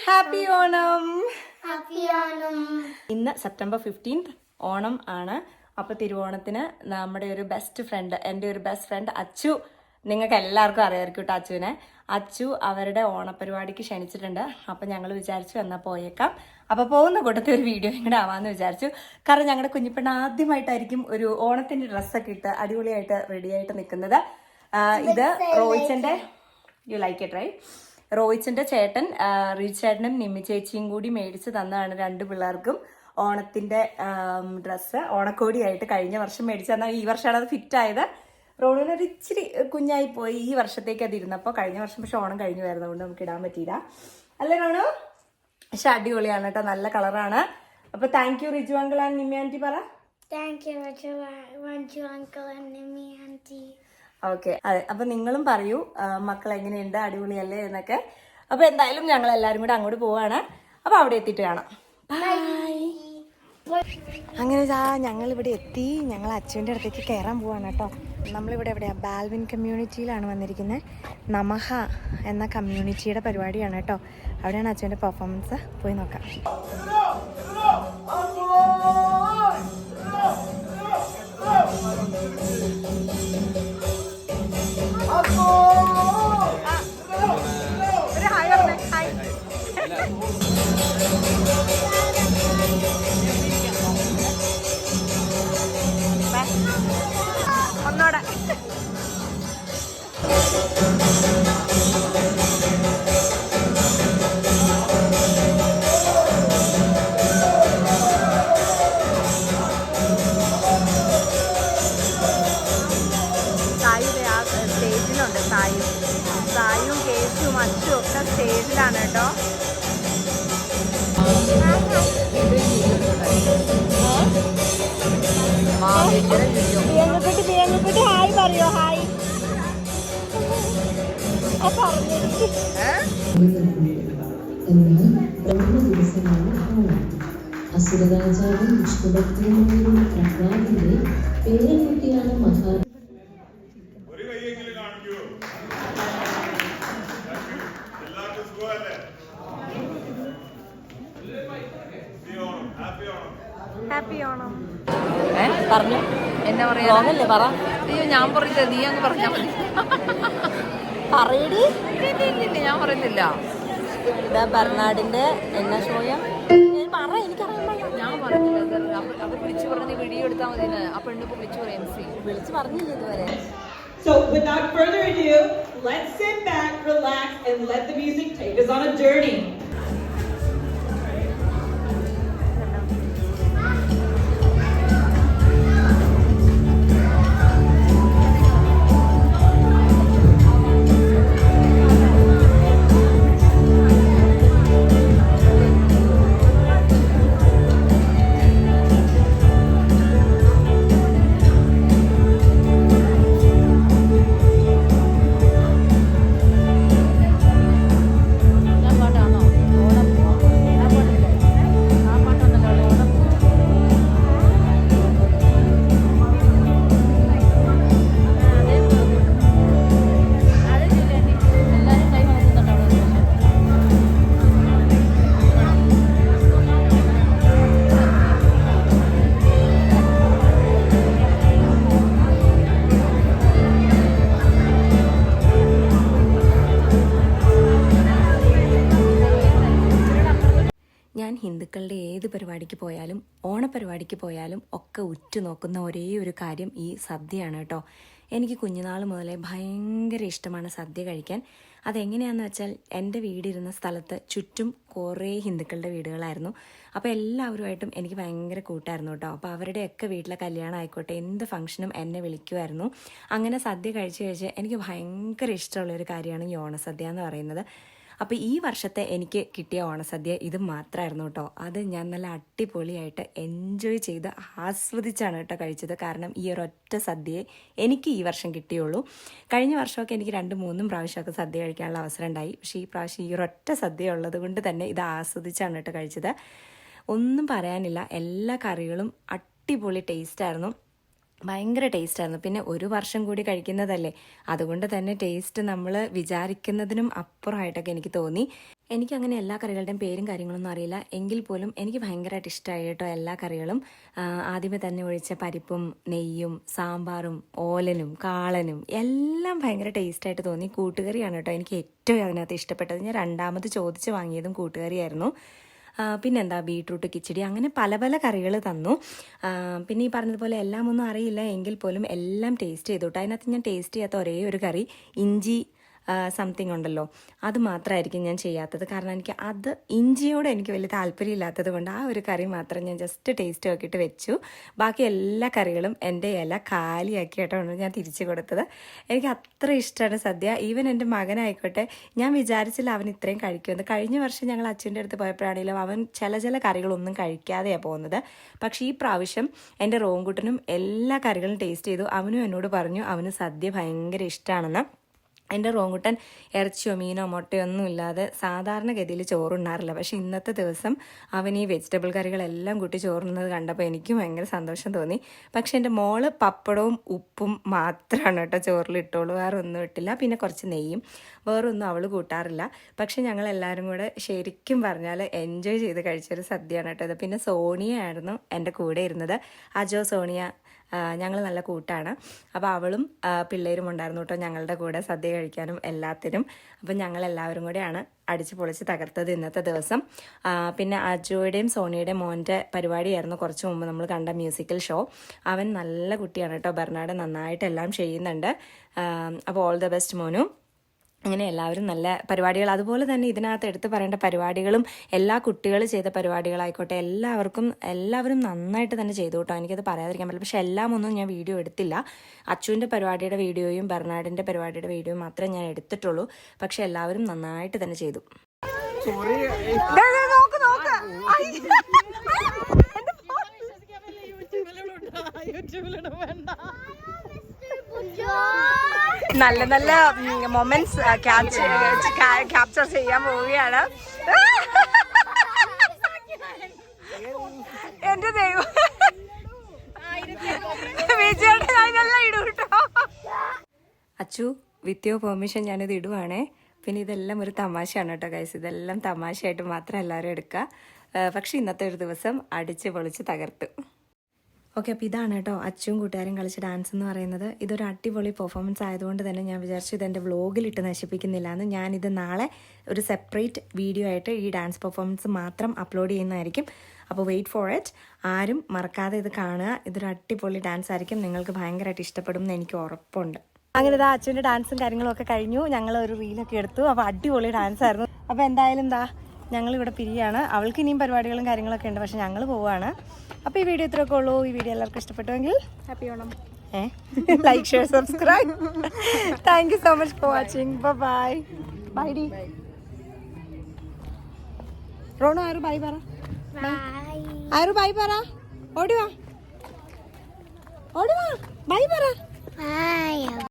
Happy Onam. Happy Onam. ഇന്ന് September 15 Onam ആണ്. അപ്പോൾ തിരുവോണത്തിന് നമ്മുടെ ഒരു ബെസ്റ്റ് ഫ്രണ്ട്, എൻ്റെ ഒരു ബെസ്റ്റ് ഫ്രണ്ട് അച്ചു, നിങ്ങൾക്ക് എല്ലാവർക്കും അറിയാമായിരിക്കും കേട്ടോ അച്ചുവിനെ. അച്ചു അവരുടെ ഓണപരിപാടിക്ക് ക്ഷണിച്ചിട്ടുണ്ട്. അപ്പം ഞങ്ങൾ വിചാരിച്ചു എന്നാൽ പോയേക്കാം. അപ്പോൾ പോകുന്ന കൂട്ടത്തിൽ ഒരു വീഡിയോ ഇങ്ങനെ ആവാമെന്ന് വിചാരിച്ചു. കാരണം ഞങ്ങളുടെ കുഞ്ഞിപ്പെണ്ണ ആദ്യമായിട്ടായിരിക്കും ഒരു ഓണത്തിൻ്റെ ഡ്രസ്സൊക്കെ ഇട്ട് അടിപൊളിയായിട്ട് റെഡിയായിട്ട് നിൽക്കുന്നത്. ഇത് റോയിച്ചൻ്റെ, യു ലൈക്ക് ഇറ്റ് റൈറ്റ്? റോയിച്ചൻ്റെ ചേട്ടൻ റീച്ച് ചേട്ടനും നിമ്മി ചേച്ചിയും കൂടി മേടിച്ച് തന്നതാണ് രണ്ട് പിള്ളേർക്കും ഓണത്തിൻ്റെ ഡ്രസ്സ്. ഓണക്കോടിയായിട്ട് കഴിഞ്ഞ വർഷം മേടിച്ച് തന്നാൽ ഈ വർഷമാണ് അത് ഫിറ്റായത്. റോണിനൊരു ഇച്ചിരി കുഞ്ഞായി പോയി ഈ വർഷത്തേക്ക് അത് ഇരുന്നപ്പോൾ. കഴിഞ്ഞ വർഷം പക്ഷെ ഓണം കഴിഞ്ഞു വരുന്നതുകൊണ്ട് നമുക്ക് ഇടാൻ പറ്റിയില്ല അല്ലേ റോണു? പക്ഷെ അടിപൊളിയാണ് കേട്ടോ, നല്ല കളറാണ്. അപ്പോൾ thank you Riju uncle and Nimmi aunty പറ. Thank you Riju uncle and Nimmi aunty. Okay, അതെ. അപ്പം നിങ്ങളും പറയൂ മക്കൾ എങ്ങനെയുണ്ട്, അടിപൊളിയല്ലേ എന്നൊക്കെ. അപ്പോൾ എന്തായാലും ഞങ്ങൾ എല്ലാവരും കൂടെ അങ്ങോട്ട് പോവാണ്. അപ്പോൾ അവിടെ എത്തിയിട്ട് കാണാം. അങ്ങനെ ഞങ്ങളിവിടെ എത്തി. ഞങ്ങൾ അച്ഛൻ്റെ അടുത്തേക്ക് കയറാൻ പോവാണ് കേട്ടോ. നമ്മളിവിടെ എവിടെയാണ്? ബാൽവിൻ കമ്മ്യൂണിറ്റിയിലാണ് വന്നിരിക്കുന്നത്. നമഹ എന്ന കമ്മ്യൂണിറ്റിയുടെ പരിപാടിയാണ് കേട്ടോ. അവിടെയാണ് അച്ഛൻ്റെ പെർഫോമൻസ്. പോയി നോക്കാം. ഒന്നോടെ സായിയുടെ ആ സ്റ്റേജിലുണ്ട്. സായും കേസും അച്ചും ഒക്കെ സ്റ്റേജിലാണ് കേട്ടോ. ബിയങ്ങപ്പെട്ട് ഹായ് പറയോ? ഹായ് അസുരരാജാവ് വിഷ്ണുഭക്തനുമായിരുന്ന പ്രഹ്ലാദന്റെ പേരക്കുട്ടിയാണ് മഹാ. ഹാപ്പി ഓണം. പറഞ്ഞു എന്നാ പറയാ? പറ. അയ്യോ ഞാൻ പറഞ്ഞില്ല, നീ അങ്ങ് പറഞ്ഞാ മതി. പറയടി. ഞാൻ പറയുന്നില്ല. ഇതാ ബർണാഡിന്റെ എന്നാ ഷോയാ പറ, എനിക്കറിയാൻ. ഞാൻ പറഞ്ഞില്ല. അവർ വിളിച്ചു പറഞ്ഞ് വീഡിയോ എടുത്താൽ മതി. ആ പെണ്ണിപ്പോ വിളിച്ചു പറയാം. വിളിച്ചു പറഞ്ഞില്ല ഇതുവരെ. So without further ado, let's sit back, relax, and let the music take us on a journey. ഞാൻ ഹിന്ദുക്കളുടെ ഏത് പരിപാടിക്ക് പോയാലും ഓണപരിപാടിക്ക് പോയാലും ഒക്കെ ഉറ്റുനോക്കുന്ന ഒരേ ഒരു കാര്യം ഈ സദ്യയാണ് കേട്ടോ. എനിക്ക് കുഞ്ഞുനാൾ മുതലേ ഭയങ്കര ഇഷ്ടമാണ് സദ്യ കഴിക്കാൻ. അതെങ്ങനെയാണെന്ന് വെച്ചാൽ എൻ്റെ വീടിരുന്ന സ്ഥലത്ത് ചുറ്റും കുറേ ഹിന്ദുക്കളുടെ വീടുകളായിരുന്നു. അപ്പോൾ എല്ലാവരുമായിട്ടും എനിക്ക് ഭയങ്കര കൂട്ടായിരുന്നു കേട്ടോ. അപ്പോൾ അവരുടെയൊക്കെ വീട്ടിലെ കല്യാണം ആയിക്കോട്ടെ, എന്ത് ഫംഗ്ഷനും എന്നെ വിളിക്കുമായിരുന്നു. അങ്ങനെ സദ്യ കഴിച്ച് എനിക്ക് ഭയങ്കര ഇഷ്ടമുള്ളൊരു കാര്യമാണ് ഈ ഓണസദ്യ എന്ന് പറയുന്നത്. അപ്പോൾ ഈ വർഷത്തെ എനിക്ക് കിട്ടിയ ഓണസദ്യ ഇത് മാത്രമായിരുന്നു കേട്ടോ. അത് ഞാൻ നല്ല അടിപൊളിയായിട്ട് എൻജോയ് ചെയ്ത് ആസ്വദിച്ചാണ് കേട്ടോ കഴിച്ചത്. കാരണം ഈ ഒരൊറ്റ സദ്യയെ എനിക്ക് ഈ വർഷം കിട്ടിയുള്ളൂ. കഴിഞ്ഞ വർഷമൊക്കെ എനിക്ക് 2-3 പ്രാവശ്യമൊക്കെ സദ്യ കഴിക്കാനുള്ള അവസരം ഉണ്ടായി. പക്ഷേ ഈ പ്രാവശ്യം ഈ ഒരൊറ്റ സദ്യ ഉള്ളത് കൊണ്ട് തന്നെ ഇത് ആസ്വദിച്ചാണ് കേട്ടോ കഴിച്ചത്. ഒന്നും പറയാനില്ല, എല്ലാ കറികളും അടിപൊളി ടേസ്റ്റായിരുന്നു. ഭയങ്കര ടേസ്റ്റായിരുന്നു. പിന്നെ ഒരു വർഷം കൂടി കഴിക്കുന്നതല്ലേ, അതുകൊണ്ട് തന്നെ ടേസ്റ്റ് നമ്മൾ വിചാരിക്കുന്നതിനും അപ്പുറമായിട്ടൊക്കെ എനിക്ക് തോന്നി. എനിക്കങ്ങനെ എല്ലാ കറികളുടെയും പേരും കാര്യങ്ങളൊന്നും അറിയില്ല, എങ്കിൽ പോലും എനിക്ക് ഭയങ്കരമായിട്ട് ഇഷ്ടമായി കേട്ടോ എല്ലാ കറികളും. ആദ്യമേ തന്നെ ഒഴിച്ച പരിപ്പും നെയ്യും സാമ്പാറും ഓലനും കാളനും എല്ലാം ഭയങ്കര ടേസ്റ്റായിട്ട് തോന്നി. കൂട്ടുകറിയാണ് കേട്ടോ എനിക്ക് ഏറ്റവും അതിനകത്ത് ഇഷ്ടപ്പെട്ടത്. ഞാൻ രണ്ടാമത് ചോദിച്ച് വാങ്ങിയതും കൂട്ടുകറിയായിരുന്നു. പിന്നെന്താ ബീട്രൂട്ട് കിച്ചടി, അങ്ങനെ പല പല കറികൾ തന്നു. പിന്നെ ഈ പറഞ്ഞതുപോലെ എല്ലാം ഒന്നും അറിയില്ല, എങ്കിൽ പോലും എല്ലാം ടേസ്റ്റ് ചെയ്തു കേട്ടോ. അതിനകത്ത് ഞാൻ ടേസ്റ്റ് ചെയ്യാത്ത ഒരേ ഒരു കറി ഇഞ്ചി സംതിങ് ഉണ്ടല്ലോ, അത് മാത്രമായിരിക്കും ഞാൻ ചെയ്യാത്തത്. കാരണം അത് ഇഞ്ചിയോട് എനിക്ക് വലിയ താല്പര്യമില്ലാത്തത് കൊണ്ട് ആ ഒരു കറി മാത്രം ഞാൻ ജസ്റ്റ് ടേസ്റ്റ് നോക്കിയിട്ട് വെച്ചു. ബാക്കി എല്ലാ കറികളും എൻ്റെ ഇല കാലിയാക്കിയിട്ടാണ് ഞാൻ തിരിച്ചു കൊടുത്തത്. എനിക്ക് അത്ര ഇഷ്ടമാണ് സദ്യ. ഈവൻ എൻ്റെ മകനായിക്കോട്ടെ, ഞാൻ വിചാരിച്ചില്ല അവൻ ഇത്രയും കഴിക്കുമെന്ന്. കഴിഞ്ഞ വർഷം ഞങ്ങൾ അച്ഛൻ്റെ അടുത്ത് പോയപ്പോഴാണെങ്കിലും അവൻ ചില കറികളൊന്നും കഴിക്കാതെയാണ് പോകുന്നത്. പക്ഷേ ഈ പ്രാവശ്യം എൻ്റെ റോങ്കുട്ടനും എല്ലാ കറികളും ടേസ്റ്റ് ചെയ്തു. അവനും എന്നോട് പറഞ്ഞു അവന് സദ്യ ഭയങ്കര ഇഷ്ടമാണെന്ന്. എൻ്റെ റോങ്കുട്ടൻ ഇറച്ചിയോ മീനോ മുട്ടയോ ഒന്നും ഇല്ലാതെ സാധാരണഗതിയിൽ ചോറുണ്ണാറില്ല. പക്ഷേ ഇന്നത്തെ ദിവസം അവൻ ഈ വെജിറ്റബിൾ കറികളെല്ലാം കൂട്ടി ചോറുന്നത് കണ്ടപ്പോൾ എനിക്കും ഭയങ്കര സന്തോഷം തോന്നി. പക്ഷേ എൻ്റെ മോള് പപ്പടവും ഉപ്പും മാത്രമാണ് കേട്ടോ ചോറിൽ ഇട്ടോളൂ, വേറെ ഒന്നും ഇട്ടില്ല. പിന്നെ കുറച്ച് നെയ്യും, വേറൊന്നും അവൾ കൂട്ടാറില്ല. പക്ഷേ ഞങ്ങളെല്ലാവരും കൂടെ ശരിക്കും പറഞ്ഞാൽ എൻജോയ് ചെയ്ത് കഴിച്ചൊരു സദ്യയാണ് കേട്ടോ ഇത്. പിന്നെ സോണിയയായിരുന്നു എൻ്റെ കൂടെ ഇരുന്നത്. അജോ സോണിയ ഞങ്ങൾ നല്ല കൂട്ടാണ്. അപ്പോൾ അവളും പിള്ളേരും ഉണ്ടായിരുന്നു കേട്ടോ ഞങ്ങളുടെ കൂടെ സദ്യ കഴിക്കാനും എല്ലാത്തിനും. അപ്പം ഞങ്ങളെല്ലാവരും കൂടെയാണ് അടിച്ച് പൊളിച്ച് തകർത്തത് ഇന്നത്തെ ദിവസം. പിന്നെ അജോയുടെയും സോണിയുടെയും മോൻ്റെ പരിപാടിയായിരുന്നു കുറച്ച് മുമ്പ് നമ്മൾ കണ്ട മ്യൂസിക്കൽ ഷോ. അവൻ നല്ല കുട്ടിയാണ് കേട്ടോ, ബെർണാഡ് നന്നായിട്ട് എല്ലാം ചെയ്യുന്നുണ്ട്. അപ്പോൾ ഓൾ ദ ബെസ്റ്റ് മോനു. അങ്ങനെ എല്ലാവരും നല്ല പരിപാടികൾ, അതുപോലെ തന്നെ ഇതിനകത്ത് എടുത്ത് പറയേണ്ട പരിപാടികളും എല്ലാ കുട്ടികൾ ചെയ്ത പരിപാടികളായിക്കോട്ടെ എല്ലാവരും നന്നായിട്ട് തന്നെ ചെയ്തു കേട്ടോ. എനിക്കത് പറയാതിരിക്കാൻ പറ്റില്ല. പക്ഷെ എല്ലാം ഒന്നും ഞാൻ വീഡിയോ എടുത്തില്ല. അച്ചുവിൻ്റെ പരിപാടിയുടെ വീഡിയോയും ബെർണാഡിൻ്റെ പരിപാടിയുടെ വീഡിയോയും മാത്രമേ ഞാൻ എടുത്തിട്ടുള്ളൂ. പക്ഷെ എല്ലാവരും നന്നായിട്ട് തന്നെ ചെയ്തു. നല്ല നല്ല മൊമെന്റ്സ് ക്യാപ്ചർ ചെയ്യാൻ പോവുകയാണ്. എന്റെ ദൈവം, വിജയുടെ ഞാനെല്ലാം ഇടും കേട്ടോ. അച്ചു വിത്ത് യുവർ പെർമിഷൻ ഞാനിത് ഇടുവാണേ. പിന്നെ ഇതെല്ലാം ഒരു തമാശയാണ് കേട്ടോ ഗൈസ്, ഇതെല്ലാം തമാശയായിട്ട് മാത്രം എല്ലാവരും എടുക്കുക. പക്ഷെ ഇന്നത്തെ ഒരു ദിവസം അടിച്ച് പൊളിച്ച് തകർത്തു. ഓക്കെ, അപ്പോൾ ഇതാണ് കേട്ടോ അച്ചും കൂട്ടുകാരും കളിച്ച ഡാൻസ് എന്ന് പറയുന്നത്. ഇതൊരു അടിപൊളി പെർഫോമൻസ് ആയതുകൊണ്ട് തന്നെ ഞാൻ വിചാരിച്ചു ഇതെൻ്റെ വ്ലോഗിലിട്ട് നശിപ്പിക്കുന്നില്ല എന്ന്. ഞാനിത് നാളെ ഒരു സെപ്പറേറ്റ് വീഡിയോ ആയിട്ട് ഈ ഡാൻസ് പെർഫോമൻസ് മാത്രം അപ്ലോഡ് ചെയ്യുന്നതായിരിക്കും. അപ്പോൾ വെയിറ്റ് ഫോർ ഇറ്റ്. ആരും മറക്കാതെ ഇത് കാണുക. ഇതൊരു അടിപൊളി ഡാൻസ് ആയിരിക്കും, നിങ്ങൾക്ക് ഭയങ്കരമായിട്ട് ഇഷ്ടപ്പെടും എന്ന് എനിക്ക് ഉറപ്പുണ്ട്. അങ്ങനെ ഇതാ അച്ഛൻ്റെ ഡാൻസും കാര്യങ്ങളും ഒക്കെ കഴിഞ്ഞു. ഞങ്ങൾ ഒരു റീലൊക്കെ എടുത്തു. അപ്പോൾ അടിപൊളി ഡാൻസ് ആയിരുന്നു. അപ്പോൾ എന്തായാലും ഞങ്ങളിവിടെ പിരിയാണ്. അവൾക്ക് ഇനിയും പരിപാടികളും കാര്യങ്ങളൊക്കെ ഉണ്ട്, പക്ഷെ ഞങ്ങൾ പോവുകയാണ്. അപ്പോൾ ഈ വീഡിയോ ഇത്രയൊക്കെ ഉള്ളൂ. ഈ വീഡിയോ എല്ലാവർക്കും ഇഷ്ടപ്പെട്ടുവെങ്കിൽ happy Onam. Like share subscribe. Thank you so much for watching. Bye bye ഡി റോണു. ആരും ബൈ പറ. ആരും ബൈ പറ. ഓടിവാ ബൈ പറ.